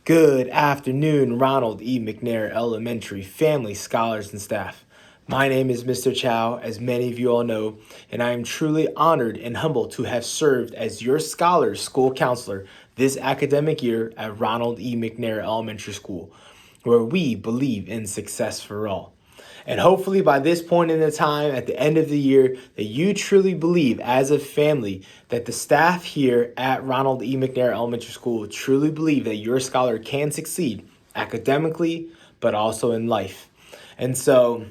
Good afternoon, Ronald E. McNair Elementary family, scholars, and staff. My name is Mr. Chow, as many of you all know, and I am truly honored and humbled to have served as your scholar's school counselor this academic year at Ronald E. McNair Elementary School, where we believe in success for all. And hopefully by this point in the time, at the end of the year, that you truly believe as a family that the staff here at Ronald E. McNair Elementary School truly believe that your scholar can succeed academically, but also in life. And so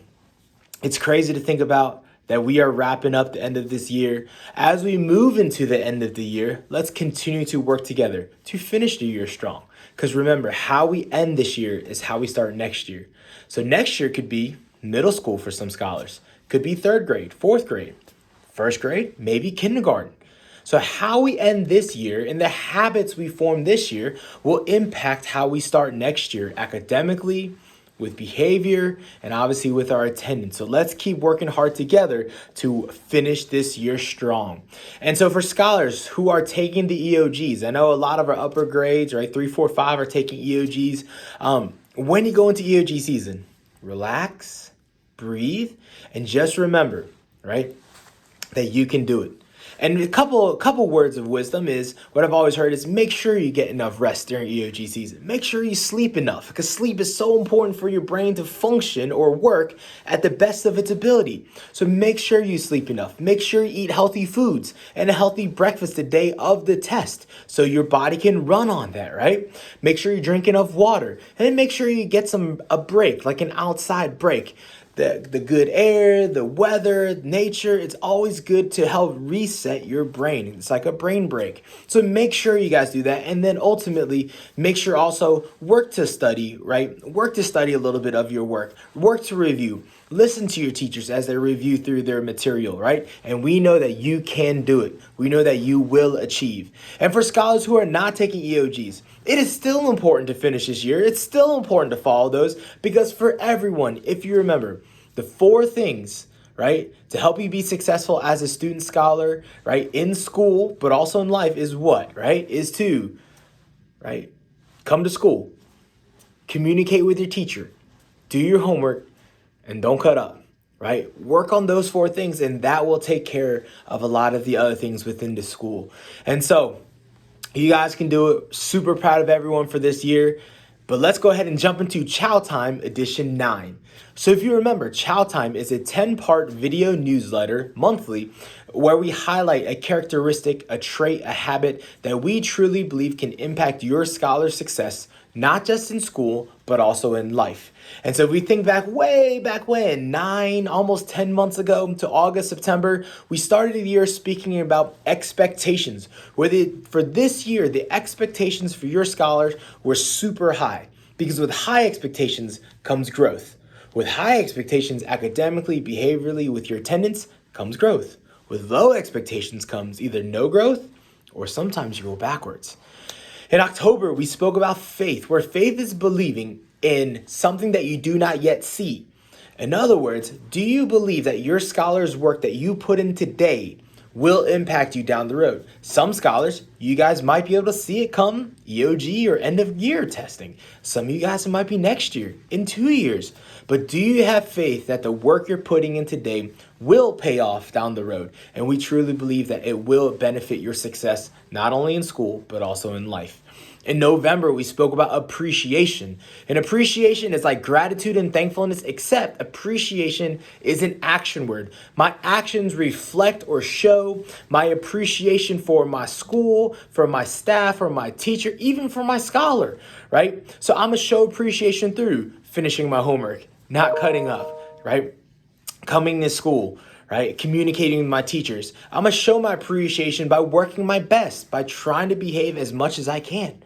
it's crazy to think about that we are wrapping up the end of this year. As we move into the end of the year, let's continue to work together to finish the year strong. Because remember, how we end this year is how we start next year. So next year could be middle school for some scholars, could be third grade, fourth grade, first grade, maybe kindergarten. So how we end this year and the habits we form this year will impact how we start next year academically, with behavior, and obviously with our attendance. So let's keep working hard together to finish this year strong. And so for scholars who are taking the EOGs, I know a lot of our upper grades, right, 3, 4, 5 are taking EOGs. When you go into EOG season, relax, breathe, and just remember, right, that you can do it. And a couple words of wisdom is what I've always heard is make sure you get enough rest during EOG season. Make sure you sleep enough because sleep is so important for your brain to function or work at the best of its ability. So make sure you sleep enough. Make sure you eat healthy foods and a healthy breakfast the day of the test so your body can run on that, right? Make sure you drink enough water and then make sure you get a break, like an outside break. The good air, the weather, nature, it's always good to help reset your brain. It's like a brain break. So make sure you guys do that. And then ultimately, make sure also work to study, right? Work to study a little bit of your work. Work to review. Listen to your teachers as they review through their material, right? And we know that you can do it. We know that you will achieve. And for scholars who are not taking EOGs, it is still important to finish this year. It's still important to follow those because for everyone, if you remember, the 4 things, right, to help you be successful as a student scholar, right, in school, but also in life is what, right, is to, right, come to school, communicate with your teacher, do your homework, and don't cut up. Right? Work on those 4 things, and that will take care of a lot of the other things within the school. And so you guys can do it. Super proud of everyone for this year. But let's go ahead and jump into Chow-Time Edition 9. So if you remember, Chow-Time is a 10-part video newsletter monthly where we highlight a characteristic, a trait, a habit that we truly believe can impact your scholar's success, not just in school, but also in life. And so if we think back way back when, 9, almost 10 months ago to August, September, we started the year speaking about expectations. For this year, the expectations for your scholars were super high because with high expectations comes growth. With high expectations academically, behaviorally, with your attendance comes growth. With low expectations comes either no growth or sometimes you go backwards. In October, we spoke about faith, where faith is believing in something that you do not yet see. In other words, do you believe that your scholar's work that you put in today will impact you down the road? Some scholars, you guys might be able to see it come EOG or end of year testing. Some of you guys, it might be next year, in 2 years. But do you have faith that the work you're putting in today will pay off down the road? And we truly believe that it will benefit your success, not only in school, but also in life. In November, we spoke about appreciation. And appreciation is like gratitude and thankfulness, except appreciation is an action word. My actions reflect or show my appreciation for my school, for my staff, for my teacher, even for my scholar, right? So I'm going to show appreciation through finishing my homework, not cutting up, right? Coming to school, right? Communicating with my teachers. I'm going to show my appreciation by working my best, by trying to behave as much as I can.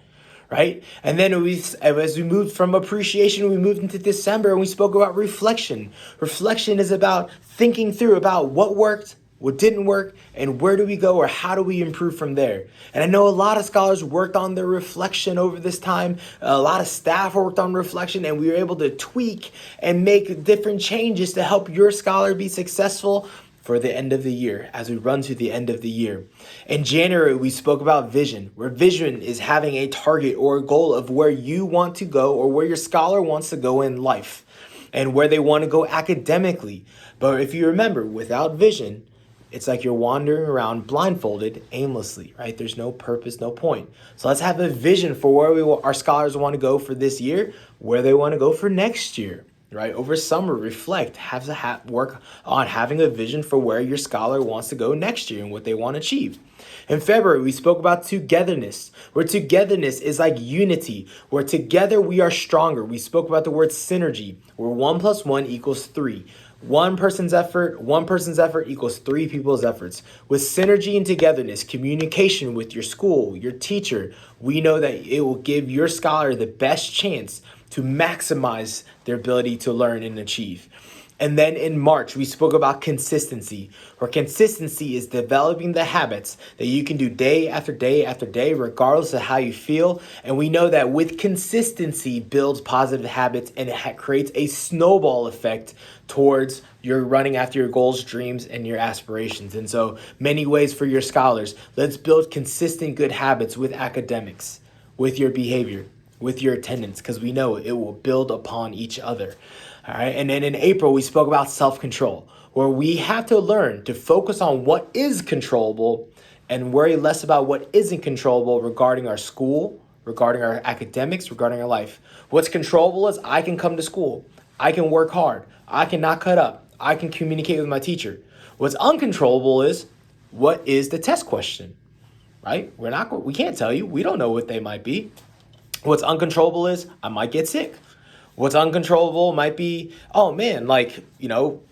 Right? And then as we moved from appreciation, we moved into December and we spoke about reflection. Reflection is about thinking through about what worked, what didn't work, and where do we go or how do we improve from there. And I know a lot of scholars worked on their reflection over this time. A lot of staff worked on reflection and we were able to tweak and make different changes to help your scholar be successful for the end of the year as we run to the end of the year. In January, we spoke about vision, where vision is having a target or a goal of where you want to go or where your scholar wants to go in life and where they want to go academically. But if you remember, without vision, it's like you're wandering around blindfolded aimlessly, right? There's no purpose, no point. So let's have a vision for where our scholars want to go for this year, where they want to go for next year, right? Over summer, reflect, work on having a vision for where your scholar wants to go next year and what they want to achieve. In February, we spoke about togetherness, where togetherness is like unity, where together we are stronger. We spoke about the word synergy, where 1 + 1 = 3. One person's effort equals 3 people's efforts. With synergy and togetherness, communication with your school, your teacher, we know that it will give your scholar the best chance to maximize their ability to learn and achieve. And then in March, we spoke about consistency, where consistency is developing the habits that you can do day after day after day, regardless of how you feel. And we know that with consistency builds positive habits and it creates a snowball effect towards your running after your goals, dreams, and your aspirations. And so many ways for your scholars. Let's build consistent good habits with academics, with your behavior, with your attendance, because we know it will build upon each other. All right. And then in April, we spoke about self-control, where we have to learn to focus on what is controllable and worry less about what isn't controllable regarding our school, regarding our academics, regarding our life. What's controllable is I can come to school. I can work hard. I can not cut up. I can communicate with my teacher. What's uncontrollable is what is the test question, right? We can't tell you. We don't know what they might be. What's uncontrollable is I might get sick. What's uncontrollable might be, oh man,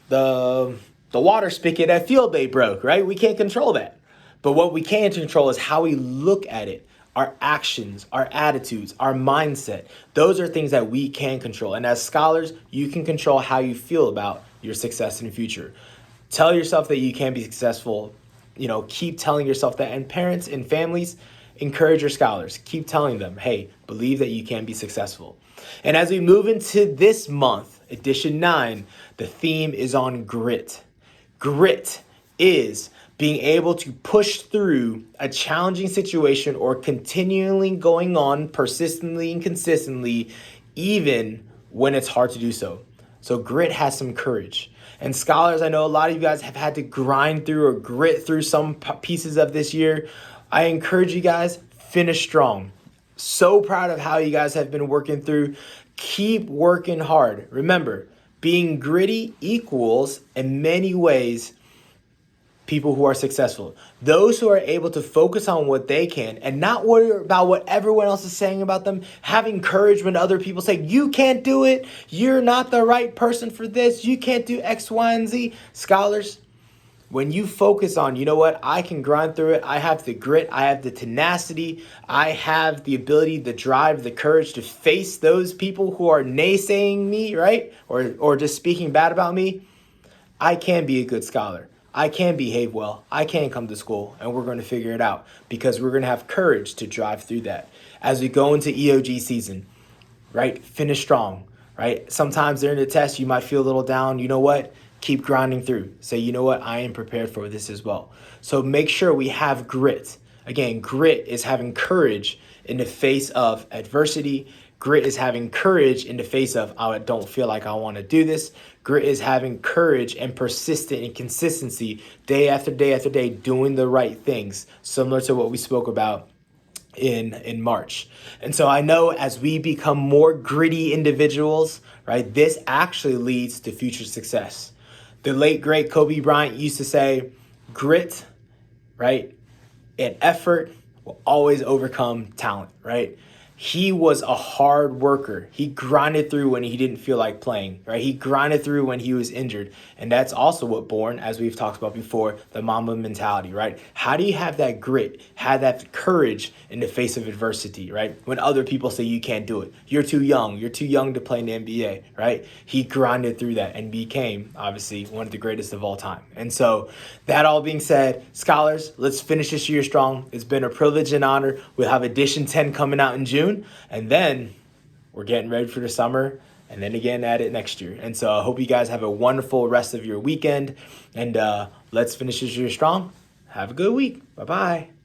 the water spigot at field day broke, right? We can't control that. But what we can control is how we look at it, our actions, our attitudes, our mindset. Those are things that we can control. And as scholars, you can control how you feel about your success in the future. Tell yourself that you can be successful. Keep telling yourself that. And parents and families, encourage your scholars. Keep telling them, hey, believe that you can be successful. And as we move into this month, edition 9, the theme is on grit. Grit is being able to push through a challenging situation or continually going on persistently and consistently, even when it's hard to do so. So grit has some courage. And scholars, I know a lot of you guys have had to grind through or grit through some pieces of this year. I encourage you guys, finish strong. So proud of how you guys have been working through. Keep working hard. Remember, being gritty equals, in many ways, people who are successful. Those who are able to focus on what they can and not worry about what everyone else is saying about them. Having courage when other people say, you can't do it. You're not the right person for this. You can't do X, Y, and Z. Scholars, when you focus on, I can grind through it. I have the grit. I have the tenacity. I have the ability, the drive, the courage to face those people who are naysaying me, right? Or just speaking bad about me. I can be a good scholar. I can behave well. I can come to school, and we're going to figure it out because we're going to have courage to drive through that. As we go into EOG season, right? Finish strong, right? Sometimes during the test, you might feel a little down. You know what? Keep grinding through. Say, you know what? I am prepared for this as well. So make sure we have grit. Again, grit is having courage in the face of adversity. Grit is having courage in the face of, I don't feel like I want to do this. Grit is having courage and persistent and consistency day after day after day, doing the right things, similar to what we spoke about in March. And so I know as we become more gritty individuals, right, this actually leads to future success. The late, great Kobe Bryant used to say, grit, right, and effort will always overcome talent, right? He was a hard worker. He grinded through when he didn't feel like playing, right? He grinded through when he was injured. And that's also what born, as we've talked about before, the Mamba mentality, right? How do you have that grit, have that courage in the face of adversity, right? When other people say you can't do it, you're too young to play in the NBA, right? He grinded through that and became, obviously, one of the greatest of all time. And so that all being said, scholars, let's finish this year strong. It's been a privilege and honor. We'll have edition 10 coming out in June. And then we're getting ready for the summer. and then again at it next year. And so I hope you guys have a wonderful rest of your weekend, and let's finish this year strong. Have a good week. Bye-bye.